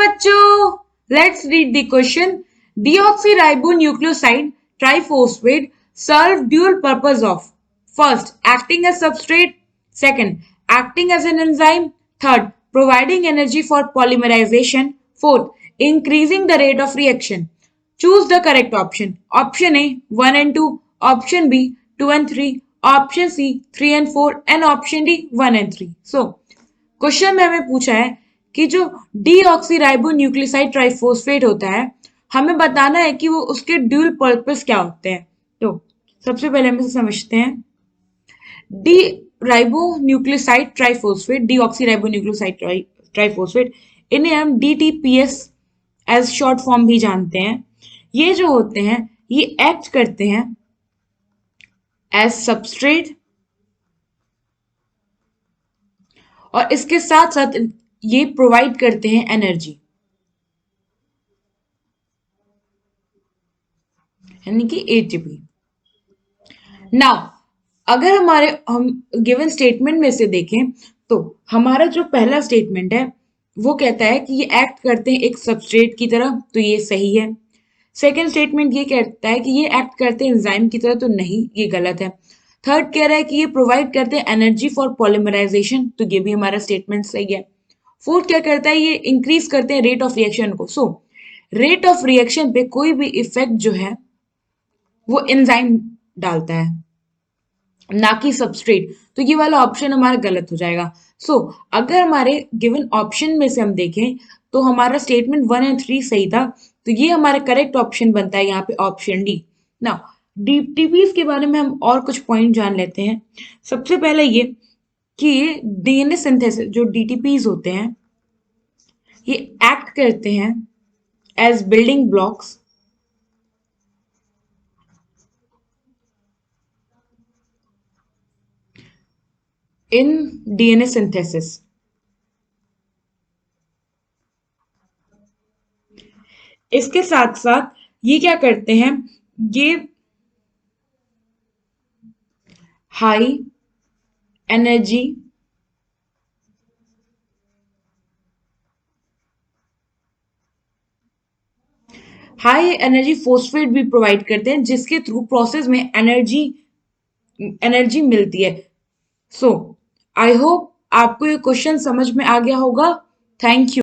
बच्चों, let's read the question. Deoxyribonucleoside triphosphate serve dual purpose of: first, acting as substrate; second, acting as an enzyme; third, providing energy for polymerization; fourth, increasing the rate of reaction. Choose the correct option. Option A 1 and 2, option B 2 and 3, option C 3 and 4, and option D 1 and 3. So question में हमें पूछा है कि जो deoxyribo nucleoside triphosphate होता है, हमें बताना है कि वो उसके ड्यूल पर्पस क्या होते हैं। तो सबसे पहले हम इसे समझते हैं। D ribo nucleoside triphosphate, deoxyribo nucleoside triphosphate, इन्हें हम डीटीपीएस एज शॉर्ट फॉर्म भी जानते हैं। ये जो होते हैं ये एक्ट करते हैं एज सबस्ट्रेट और इसके साथ साथ ये प्रोवाइड करते हैं एनर्जी, यानी कि एटीपी। नाउ अगर हम गिवन स्टेटमेंट में से देखें तो हमारा जो पहला स्टेटमेंट है वो कहता है कि ये एक्ट करते हैं एक सबस्ट्रेट की तरह, तो ये सही है। सेकेंड स्टेटमेंट ये कहता है कि ये एक्ट करते हैं एंजाइम की तरह, तो नहीं, ये गलत है। थर्ड कह रहा है कि ये प्रोवाइड करते हैं एनर्जी फॉर पॉलीमराइजेशन, तो ये भी हमारा स्टेटमेंट सही है। फोर्थ क्या करता है, ये इंक्रीज करते हैं रेट ऑफ रिएक्शन को। सो रेट ऑफ रिएक्शन पे कोई भी इफेक्ट जो है वो एंजाइम डालता है, ना कि सबस्ट्रेट, तो ये वाला ऑप्शन हमारा गलत हो जाएगा। सो अगर हमारे गिवन ऑप्शन में से हम देखें तो हमारा स्टेटमेंट 1 एंड 3 सही था, तो ये हमारा करेक्ट ऑप्शन बनता है यहाँ पे ऑप्शन डी। नाउ डीटीपीज के बारे में हम और कुछ पॉइंट जान लेते हैं। सबसे पहले ये कि ये डीएनए सिंथेसिस जो डीटीपीज होते हैं ये एक्ट करते हैं as building blocks in DNA synthesis. इसके साथ साथ ये क्या करते हैं, ये हाई एनर्जी फोस्फेट भी प्रोवाइड करते हैं, जिसके थ्रू प्रोसेस में एनर्जी मिलती है। सो आई होप आपको ये क्वेश्चन समझ में आ गया होगा। Thank you.